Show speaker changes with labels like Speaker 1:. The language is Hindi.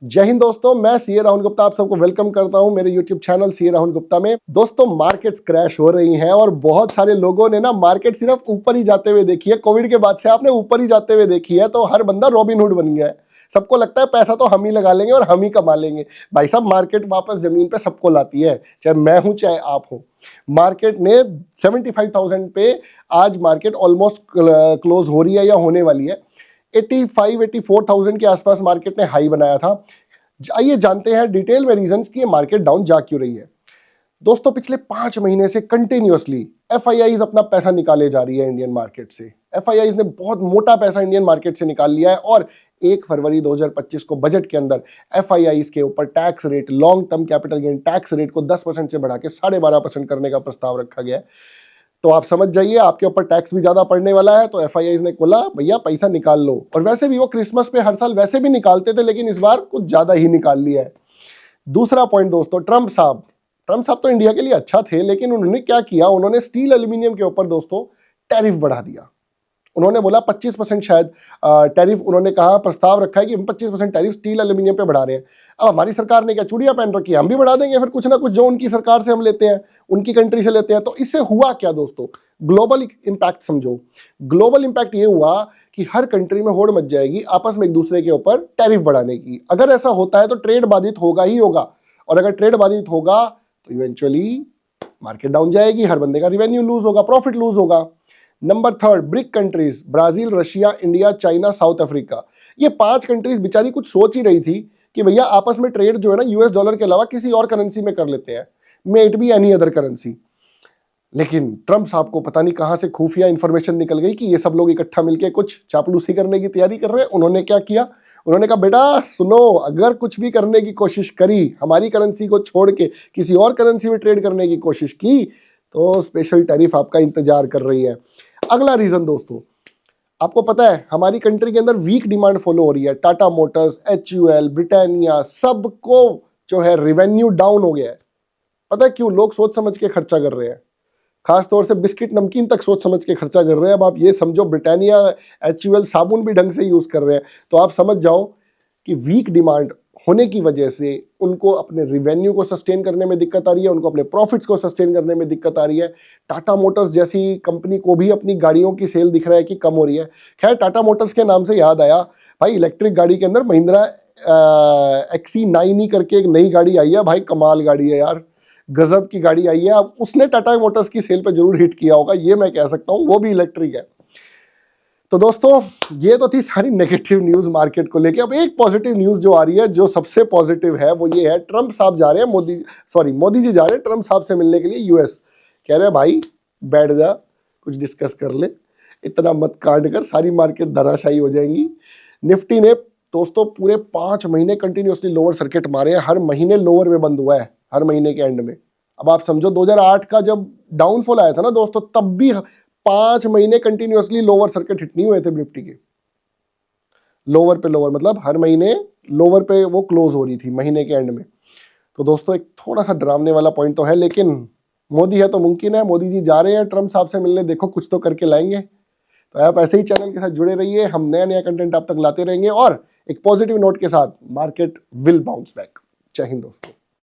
Speaker 1: जय हिंद दोस्तों, मैं सीए राहुल गुप्ता आप सबको वेलकम करता हूं मेरे YouTube channel CA Rahul Gupta में। दोस्तों, मार्केट्स क्रैश हो रही हैं और बहुत सारे लोगों ने ना मार्केट सिर्फ ऊपर ही जाते हुए देखी है। कोविड के बाद से आपने ऊपर ही जाते हुए देखी है, तो हर बंदा रॉबिनहुड बन गया है। सबको लगता है पैसा तो हम ही लगा लेंगे और हम ही कमा लेंगे। भाई साहब, मार्केट वापस जमीन पे सबको लाती है, चाहे मैं हूं चाहे आप हो। मार्केट ने 75,000 पे आज मार्केट ऑलमोस्ट क्लोज हो रही है या होने वाली है। 84,000 के आसपास मार्केट ने हाई बनाया था। आइए जानते हैं डिटेल में रीजंस कि ये मार्केट डाउन जा क्यों रही है। दोस्तों, पिछले 5 महीने से कंटिन्यूअसली एफआईआईज अपना पैसा निकाले जा रही है इंडियन मार्केट से। एफआईआईज ने बहुत मोटा पैसा इंडियन मार्केट से निकाल लिया है और 1 फरवरी 2025 को बजट के अंदर एफआईआईज के ऊपर tax rate, long term capital gain tax rate को 10% से बढ़ा के 12.5% करने का प्रस्ताव रखा गया है। तो आप समझ जाइए, आपके ऊपर टैक्स भी ज्यादा पड़ने वाला है। तो एफआईआईज ने बोला भैया पैसा निकाल लो। और वैसे भी वो क्रिसमस पे हर साल वैसे भी निकालते थे, लेकिन इस बार कुछ ज्यादा ही निकाल लिया है। दूसरा पॉइंट दोस्तों, ट्रम्प साहब तो इंडिया के लिए अच्छा थे, लेकिन उन्होंने क्या किया, उन्होंने स्टील एल्यूमिनियम के ऊपर दोस्तों टैरिफ बढ़ा दिया। उन्होंने बोला 25% शायद टैरिफ, उन्होंने कहा प्रस्ताव रखा है कि हम 25% टैरिफ स्टील एल्यूमिनियम पे बढ़ा रहे हैं। अब हमारी सरकार ने क्या चूड़ियां पहन रखी है, हम भी बढ़ा देंगे फिर कुछ ना कुछ, जो उनकी सरकार से हम लेते हैं, उनकी कंट्री से लेते हैं। तो इससे हुआ क्या दोस्तों, ग्लोबल इंपैक्ट समझो। ग्लोबल इंपैक्ट ये हुआ कि हर कंट्री में होड़ मच जाएगी आपस में एक दूसरे के ऊपर टैरिफ बढ़ाने की। अगर ऐसा होता है तो ट्रेड बाधित होगा ही होगा, और अगर ट्रेड बाधित होगा तो इवेंचुअली मार्केट डाउन जाएगी, हर बंदे का रिवेन्यू लूज होगा, प्रॉफिट लूज होगा। Number 3, brick countries, Brazil, Russia, India, China, south Africa. ये 5 कंट्रीज बेचारी कुछ सोच ही रही थी कि भैया आपस में ट्रेड जो है ना यूएस डॉलर के अलावा किसी और करेंसी में कर लेते हैं, may it be any other currency. लेकिन ट्रम्प साहब को पता नहीं कहां से खुफिया इंफॉर्मेशन निकल गई कि ये सब लोग इकट्ठा मिलकर कुछ चापलूसी करने की तैयारी कर रहे हैं। उन्होंने क्या किया, उन्होंने कहा बेटा सुनो, अगर कुछ भी करने की कोशिश करी, हमारी करेंसी को छोड़ के किसी और करेंसी में ट्रेड करने की कोशिश की, तो स्पेशल टैरिफ आपका इंतजार कर रही है। अगला रीजन दोस्तों, आपको पता है हमारी कंट्री के अंदर वीक डिमांड फॉलो हो रही है। टाटा मोटर्स, एचयूएल, ब्रिटानिया, सबको जो है रेवेन्यू डाउन हो गया है। पता है क्यों? लोग सोच समझ के खर्चा कर रहे हैं, खास तौर से बिस्किट नमकीन तक सोच समझ के खर्चा कर रहे हैं। अब आप ये समझो, ब्रिटानिया, एचयूएल साबुन भी ढंग से यूज कर रहे हैं। तो आप समझ जाओ कि वीक डिमांड होने की वजह से उनको अपने रिवेन्यू को सस्टेन करने में दिक्कत आ रही है, उनको अपने प्रॉफिट्स को सस्टेन करने में दिक्कत आ रही है। टाटा मोटर्स जैसी कंपनी को भी अपनी गाड़ियों की सेल दिख रहा है कि कम हो रही है। खैर, टाटा मोटर्स के नाम से याद आया, भाई इलेक्ट्रिक गाड़ी के अंदर महिंद्रा XC90 करके एक नई गाड़ी आई है। भाई कमाल गाड़ी है यार, गजब की गाड़ी आई है। अब उसने टाटा मोटर्स की सेल पे जरूर हिट किया होगा, ये मैं कह सकता हूं, वो भी इलेक्ट्रिक है। तो दोस्तों, ये तो थी सारी नेगेटिव न्यूज मार्केट को लेके। अब एक पॉजिटिव न्यूज जो आ रही है, जो सबसे पॉजिटिव है, वो ये है, ट्रम्प साहब जा रहे हैं, मोदी जी जा रहे हैं ट्रम्प साहब से मिलने के लिए यूएस। कह रहे हैं भाई बैठ जा, कुछ डिस्कस कर ले, इतना मत कांड कर, सारी मार्केट धराशायी हो जाएंगी। निफ्टी ने दोस्तों पूरे 5 महीने कंटिन्यूसली लोअर सर्किट मारे हैं, हर महीने लोअर में बंद हुआ है, हर महीने के एंड में। अब आप समझो 2008 का जब डाउनफॉल आया था ना दोस्तों, तब भी 5 महीने कंटिन्यूअसली लोअर सर्किट हिट नहीं हुए थे निफ्टी के। लोअर पे लोअर मतलब हर महीने लोअर पे वो क्लोज हो रही थी महीने के एंड में। तो दोस्तों, एक थोड़ा सा डरावने वाला पॉइंट तो है, लेकिन मोदी है तो मुमकिन है। मोदी जी जा रहे हैं ट्रम्प साहब से मिलने, देखो कुछ तो करके लाएंगे। तो आप ऐसे ही चैनल के साथ जुड़े रहिए, हम नया नया कंटेंट आप तक लाते रहेंगे, और एक पॉजिटिव नोट के साथ मार्केट विल बाउंस बैक। जय हिंद दोस्तों।